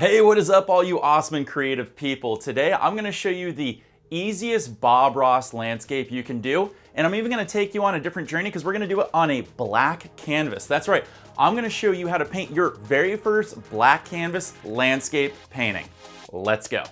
Hey, what is up all you awesome and creative people? Today I'm going to show you the easiest Bob Ross landscape you can do, and I'm even going to take you on a different journey because we're going to do it on a black canvas. That's right, I'm going to show you how to paint your very first black canvas landscape painting. Let's go.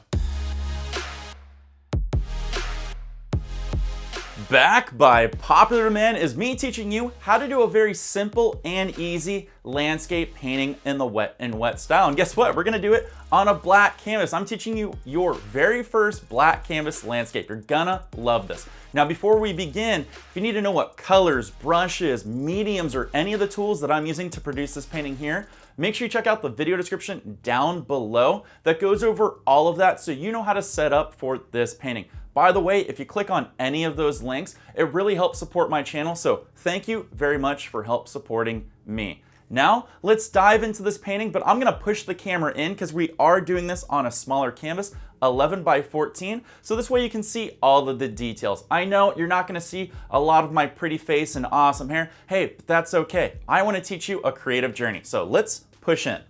Back by popular demand is me teaching you how to do a very simple and easy landscape painting in the wet style. And guess what? We're gonna do it on a black canvas. I'm teaching you your very first black canvas landscape. You're gonna love this. Now, before we begin, if you need to know what colors, brushes, mediums, or any of the tools that I'm using to produce this painting here, make sure you check out the video description down below that goes over all of that so you know how to set up for this painting. By the way, if you click on any of those links, it really helps support my channel, so thank you very much for help supporting me. Now, let's dive into this painting, but I'm gonna push the camera in because we are doing this on a smaller canvas, 11 by 14, so this way you can see all of the details. I know you're not gonna see a lot of my pretty face and awesome hair. Hey, but that's okay. I wanna teach you a creative journey, so let's push in.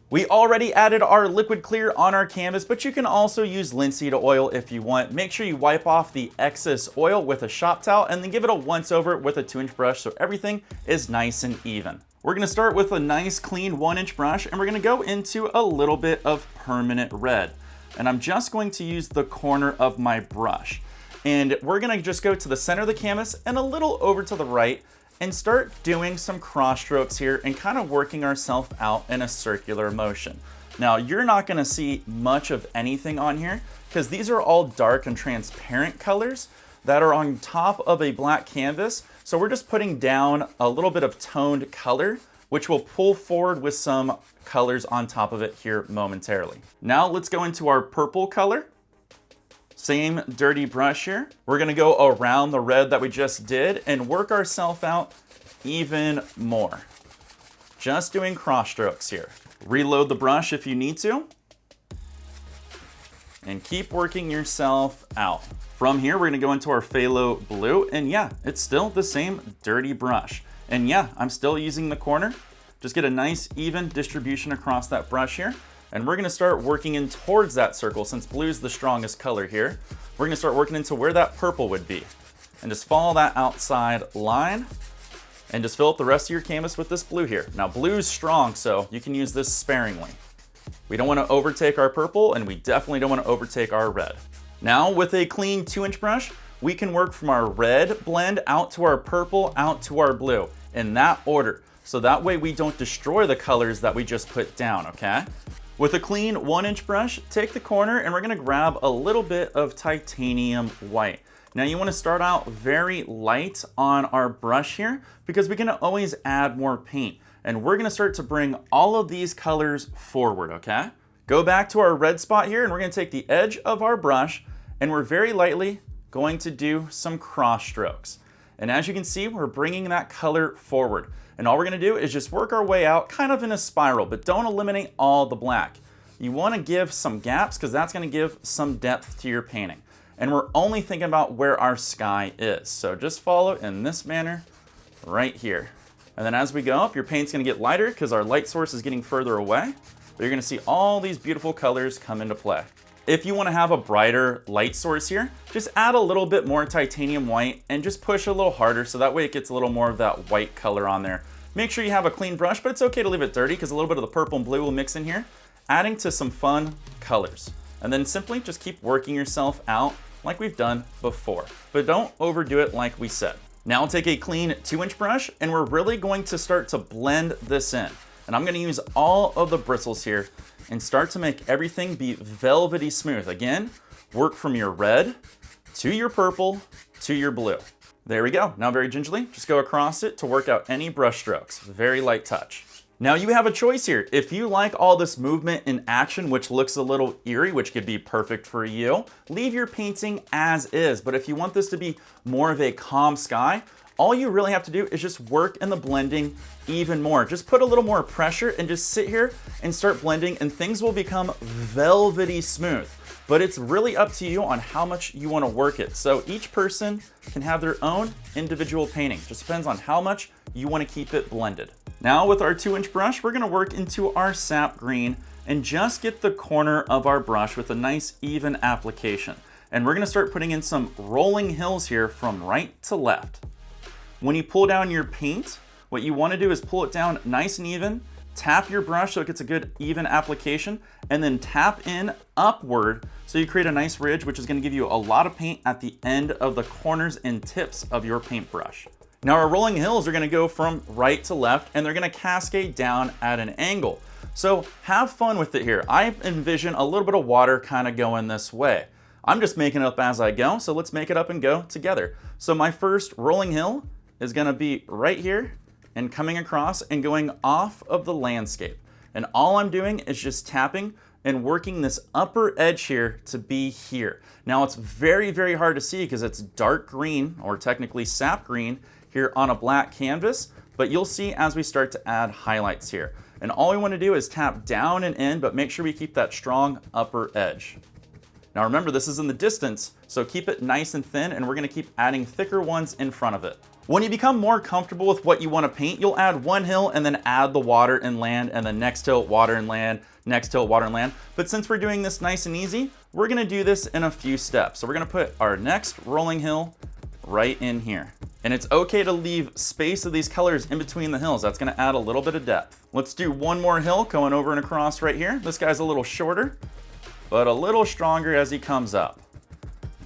We already added our liquid clear on our canvas, but you can also use linseed oil if you want. Make sure you wipe off the excess oil with a shop towel and then give it a once over with a 2-inch brush so everything is nice and even. We're gonna start with a nice clean 1-inch brush and we're gonna go into a little bit of permanent red. And I'm just going to use the corner of my brush. And we're gonna just go to the center of the canvas and a little over to the right and start doing some cross strokes here and kind of working ourselves out in a circular motion. Now, you're not gonna see much of anything on here because these are all dark and transparent colors that are on top of a black canvas. So we're just putting down a little bit of toned color, which will pull forward with some colors on top of it here momentarily. Now let's go into our purple color. Same dirty brush here. We're gonna go around the red that we just did and work ourselves out even more. Just doing cross strokes here. Reload the brush if you need to. And keep working yourself out. From here, we're gonna go into our Phthalo Blue, and yeah, it's still the same dirty brush. And yeah, I'm still using the corner. Just get a nice even distribution across that brush here. And we're gonna start working in towards that circle since blue is the strongest color here. We're gonna start working into where that purple would be. And just follow that outside line and just fill up the rest of your canvas with this blue here. Now blue's strong, so you can use this sparingly. We don't wanna overtake our purple and we definitely don't wanna overtake our red. Now with a clean 2-inch brush, we can work from our red blend out to our purple, out to our blue in that order. So that way we don't destroy the colors that we just put down, okay? With a clean 1-inch brush, take the corner and we're gonna grab a little bit of titanium white. Now you wanna start out very light on our brush here because we can always add more paint. And we're gonna start to bring all of these colors forward, okay? Go back to our red spot here and we're gonna take the edge of our brush and we're very lightly going to do some cross strokes. And as you can see, we're bringing that color forward. And all we're gonna do is just work our way out kind of in a spiral, but don't eliminate all the black. You wanna give some gaps because that's gonna give some depth to your painting. And we're only thinking about where our sky is. So just follow in this manner right here. And then as we go up, your paint's gonna get lighter because our light source is getting further away. But you're gonna see all these beautiful colors come into play. If you wanna have a brighter light source here, just add a little bit more titanium white and just push a little harder so that way it gets a little more of that white color on there. Make sure you have a clean brush, but it's okay to leave it dirty because a little bit of the purple and blue will mix in here, adding to some fun colors. And then simply just keep working yourself out like we've done before, but don't overdo it like we said. Now I'll take a clean 2-inch brush and we're really going to start to blend this in. And I'm gonna use all of the bristles here and start to make everything be velvety smooth. Again, work from your red to your purple to your blue. There we go. Now very gingerly, just go across it to work out any brush strokes. Very light touch. Now you have a choice here. If you like all this movement and action, which looks a little eerie, which could be perfect for you, leave your painting as is. But if you want this to be more of a calm sky, all you really have to do is just work in the blending even more. Just put a little more pressure and just sit here and start blending and things will become velvety smooth. But it's really up to you on how much you want to work it. So each person can have their own individual painting. Just depends on how much you want to keep it blended. Now with our 2-inch brush, we're gonna work into our Sap Green and just get the corner of our brush with a nice even application. And we're gonna start putting in some rolling hills here from right to left. When you pull down your paint, what you wanna do is pull it down nice and even, tap your brush so it gets a good even application, and then tap in upward so you create a nice ridge, which is gonna give you a lot of paint at the end of the corners and tips of your paintbrush. Now our rolling hills are gonna go from right to left, and they're gonna cascade down at an angle. So have fun with it here. I envision a little bit of water kind of going this way. I'm just making it up as I go, so let's make it up and go together. So my first rolling hill is gonna be right here and coming across and going off of the landscape. And all I'm doing is just tapping and working this upper edge here to be here. Now it's very, very hard to see because it's dark green, or technically sap green, here on a black canvas, but you'll see as we start to add highlights here. And all we want to do is tap down and in, but make sure we keep that strong upper edge. Now remember, this is in the distance, so keep it nice and thin, and we're going to keep adding thicker ones in front of it. When you become more comfortable with what you want to paint, you'll add one hill and then add the water and land, and then next hill, water and land, next hill, water and land. But since we're doing this nice and easy, we're going to do this in a few steps. So we're going to put our next rolling hill right in here. And it's okay to leave space of these colors in between the hills. That's gonna add a little bit of depth. Let's do one more hill going over and across right here. This guy's a little shorter, but a little stronger as he comes up.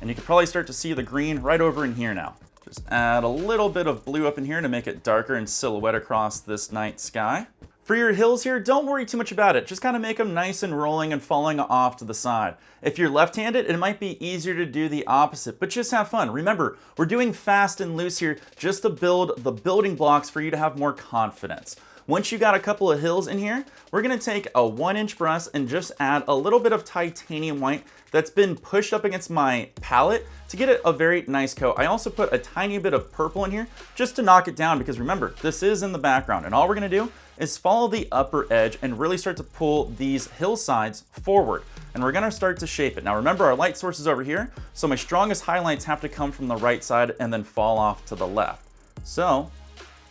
And you can probably start to see the green right over in here now. Just add a little bit of blue up in here to make it darker and silhouette across this night sky. For your hills here, don't worry too much about it. Just kind of make them nice and rolling and falling off to the side. If you're left-handed, it might be easier to do the opposite, but just have fun. Remember, we're doing fast and loose here just to build the building blocks for you to have more confidence. Once you got a couple of hills in here, we're gonna take a 1-inch brush and just add a little bit of titanium white that's been pushed up against my palette to get it a very nice coat. I also put a tiny bit of purple in here just to knock it down, because remember, this is in the background, and all we're gonna do is follow the upper edge and really start to pull these hillsides forward. And we're gonna start to shape it. Now remember, our light source is over here, so my strongest highlights have to come from the right side and then fall off to the left. So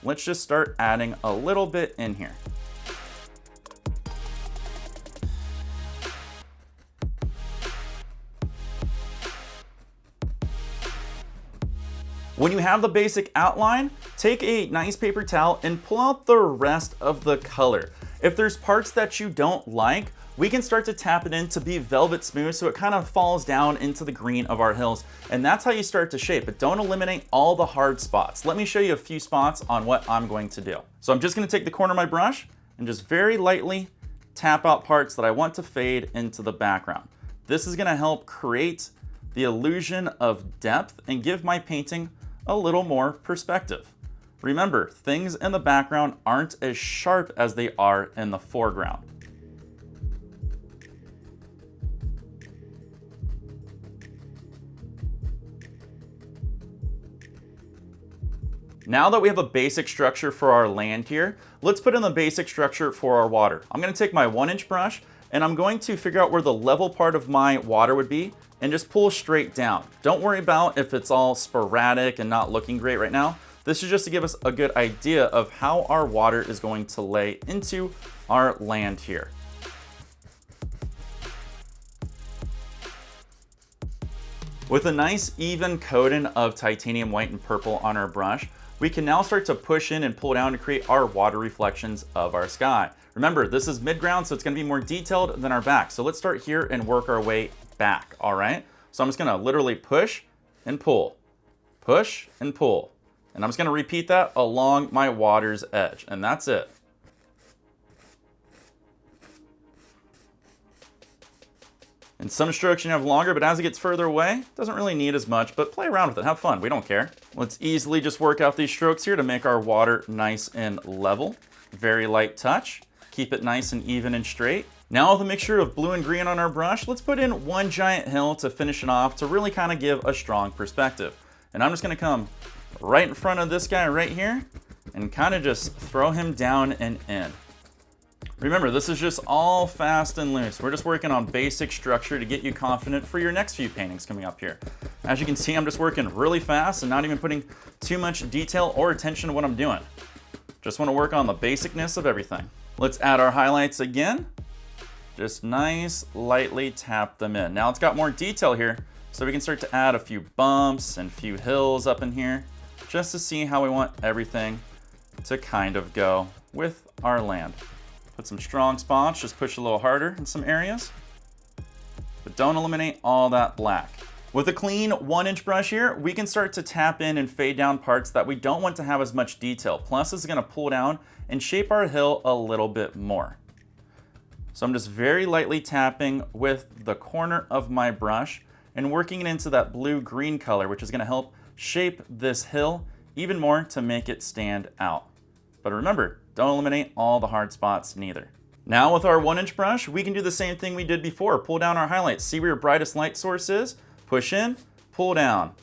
let's just start adding a little bit in here. When you have the basic outline, take a nice paper towel and pull out the rest of the color. If there's parts that you don't like, we can start to tap it in to be velvet smooth so it kind of falls down into the green of our hills. And that's how you start to shape, but don't eliminate all the hard spots. Let me show you a few spots on what I'm going to do. So I'm just gonna take the corner of my brush and just very lightly tap out parts that I want to fade into the background. This is gonna help create the illusion of depth and give my painting a little more perspective. Remember, things in the background aren't as sharp as they are in the foreground. Now that we have a basic structure for our land here, let's put in the basic structure for our water. I'm gonna take my 1-inch brush and I'm going to figure out where the level part of my water would be and just pull straight down. Don't worry about if it's all sporadic and not looking great right now. This is just to give us a good idea of how our water is going to lay into our land here. With a nice even coating of titanium white and purple on our brush, we can now start to push in and pull down to create our water reflections of our sky. Remember, this is mid-ground, so it's gonna be more detailed than our back. So let's start here and work our way back, all right? So I'm just gonna literally push and pull, push and pull. And I'm just gonna repeat that along my water's edge, and that's it. And some strokes you have longer, but as it gets further away, it doesn't really need as much, but play around with it, have fun, we don't care. Let's easily just work out these strokes here to make our water nice and level. Very light touch, keep it nice and even and straight. Now with a mixture of blue and green on our brush, let's put in one giant hill to finish it off to really kind of give a strong perspective. And I'm just gonna come right in front of this guy right here and kind of just throw him down and in. Remember, this is just all fast and loose. We're just working on basic structure to get you confident for your next few paintings coming up here. As you can see, I'm just working really fast and not even putting too much detail or attention to what I'm doing. Just want to work on the basicness of everything. Let's add our highlights again. Just nice, lightly tap them in. Now it's got more detail here, so we can start to add a few bumps and a few hills up in here, just to see how we want everything to kind of go with our land. Put some strong spots, just push a little harder in some areas, but don't eliminate all that black. With a clean 1-inch brush here, we can start to tap in and fade down parts that we don't want to have as much detail. Plus, this is gonna pull down and shape our hill a little bit more. So I'm just very lightly tapping with the corner of my brush and working it into that blue-green color, which is gonna help shape this hill even more to make it stand out. But remember, don't eliminate all the hard spots neither. Now with our 1-inch brush, we can do the same thing we did before. Pull down our highlights, see where your brightest light source is, push in, pull down,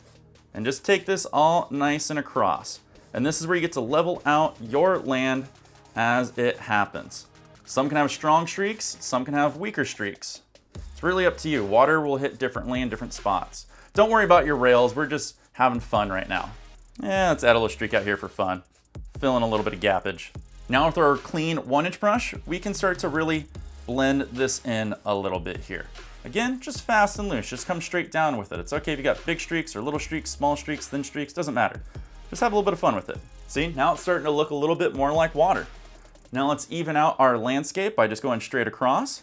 and just take this all nice and across. And this is where you get to level out your land as it happens. Some can have strong streaks, some can have weaker streaks. It's really up to you. Water will hit differently in different spots. Don't worry about your rails, we're just having fun right now. Let's add a little streak out here for fun. Fill in a little bit of gappage. Now with our clean 1-inch brush, we can start to really blend this in a little bit here. Again, just fast and loose, just come straight down with it. It's okay if you got big streaks or little streaks, small streaks, thin streaks, doesn't matter. Just have a little bit of fun with it. See, now it's starting to look a little bit more like water. Now let's even out our landscape by just going straight across.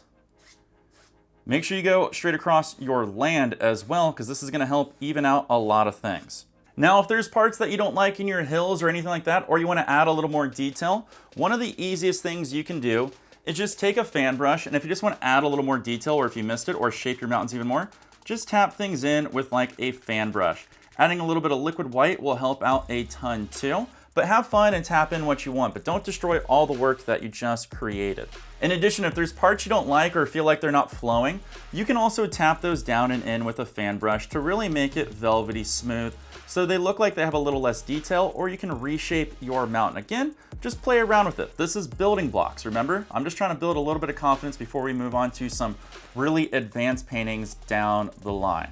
Make sure you go straight across your land as well, because this is gonna help even out a lot of things. Now, if there's parts that you don't like in your hills or anything like that, or you wanna add a little more detail, one of the easiest things you can do is just take a fan brush, and if you just want to add a little more detail, or if you missed it, or shape your mountains even more, just tap things in with like a fan brush. Adding a little bit of liquid white will help out a ton too, but have fun and tap in what you want, but don't destroy all the work that you just created. In addition, if there's parts you don't like or feel like they're not flowing, you can also tap those down and in with a fan brush to really make it velvety smooth, so they look like they have a little less detail, or you can reshape your mountain. Again, just play around with it. This is building blocks, remember? I'm just trying to build a little bit of confidence before we move on to some really advanced paintings down the line.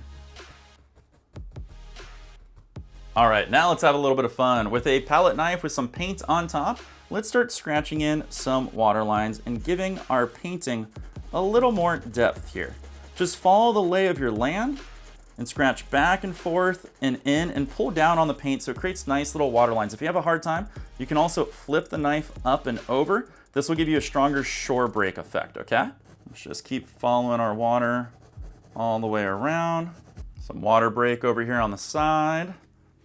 All right, now let's have a little bit of fun. With a palette knife with some paint on top, let's start scratching in some water lines and giving our painting a little more depth here. Just follow the lay of your land and scratch back and forth and in and pull down on the paint so it creates nice little water lines. If you have a hard time, you can also flip the knife up and over. This will give you a stronger shore break effect, okay? Let's just keep following our water all the way around. Some water break over here on the side.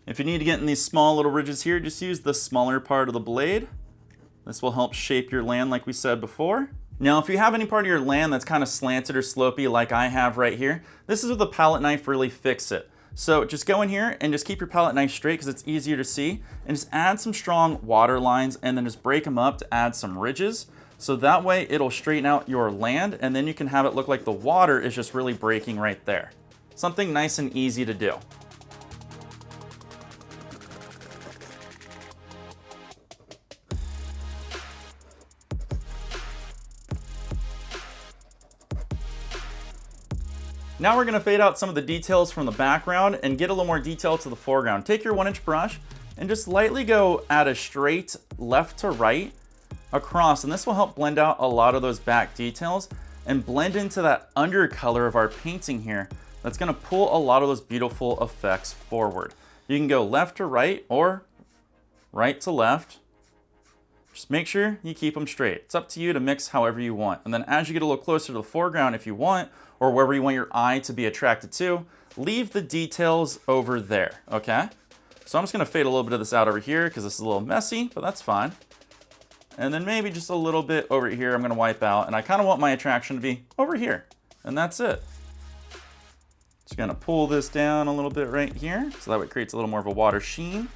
If you need to get in these small little ridges here, just use the smaller part of the blade. This will help shape your land like we said before. Now, if you have any part of your land that's kind of slanted or slopey like I have right here, this is where the palette knife really fix it. So just go in here and just keep your palette knife straight because it's easier to see, and just add some strong water lines and then just break them up to add some ridges. So that way it'll straighten out your land, and then you can have it look like the water is just really breaking right there. Something nice and easy to do. Now we're gonna fade out some of the details from the background and get a little more detail to the foreground. Take your 1-inch brush and just lightly go at a straight left to right across, and this will help blend out a lot of those back details and blend into that undercolor of our painting here. That's gonna pull a lot of those beautiful effects forward. You can go left to right or right to left. Just make sure you keep them straight. It's up to you to mix however you want. And then as you get a little closer to the foreground, if you want, or wherever you want your eye to be attracted to, leave the details over there, okay? So I'm just gonna fade a little bit of this out over here because this is a little messy, but that's fine. And then maybe just a little bit over here I'm gonna wipe out, and I kinda want my attraction to be over here, and that's it. Just gonna pull this down a little bit right here, so that way it creates a little more of a water sheen.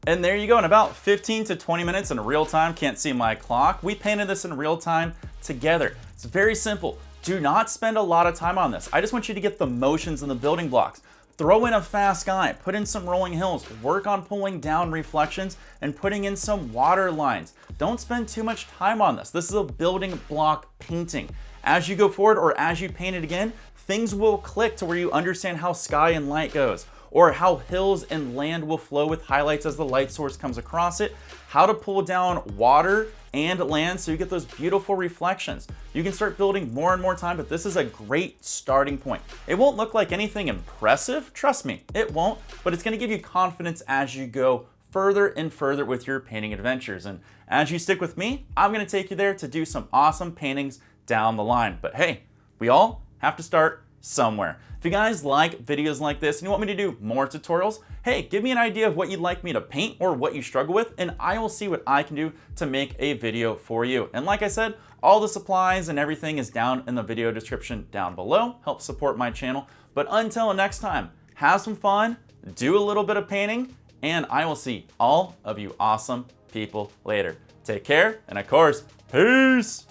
And there you go, in about 15 to 20 minutes in real time, can't see my clock, we painted this in real time together. It's very simple. Do not spend a lot of time on this. I just want you to get the motions and the building blocks. Throw in a fast sky, put in some rolling hills, work on pulling down reflections and putting in some water lines. Don't spend too much time on this. This is a building block painting. As you go forward or as you paint it again, things will click to where you understand how sky and light goes. or how hills and land will flow with highlights as the light source comes across it, how to pull down water and land so you get those beautiful reflections. You can start building more and more time, but this is a great starting point. It won't look like anything impressive, trust me, it won't, but it's gonna give you confidence as you go further and further with your painting adventures. And as you stick with me, I'm gonna take you there to do some awesome paintings down the line. But hey, we all have to start somewhere. If you guys like videos like this and you want me to do more tutorials, hey, give me an idea of what you'd like me to paint or what you struggle with, and I will see what I can do to make a video for you. And like I said, all the supplies and everything is down in the video description down below. Help support my channel. But until next time, have some fun, do a little bit of painting, and I will see all of you awesome people later. Take care, and of course, peace!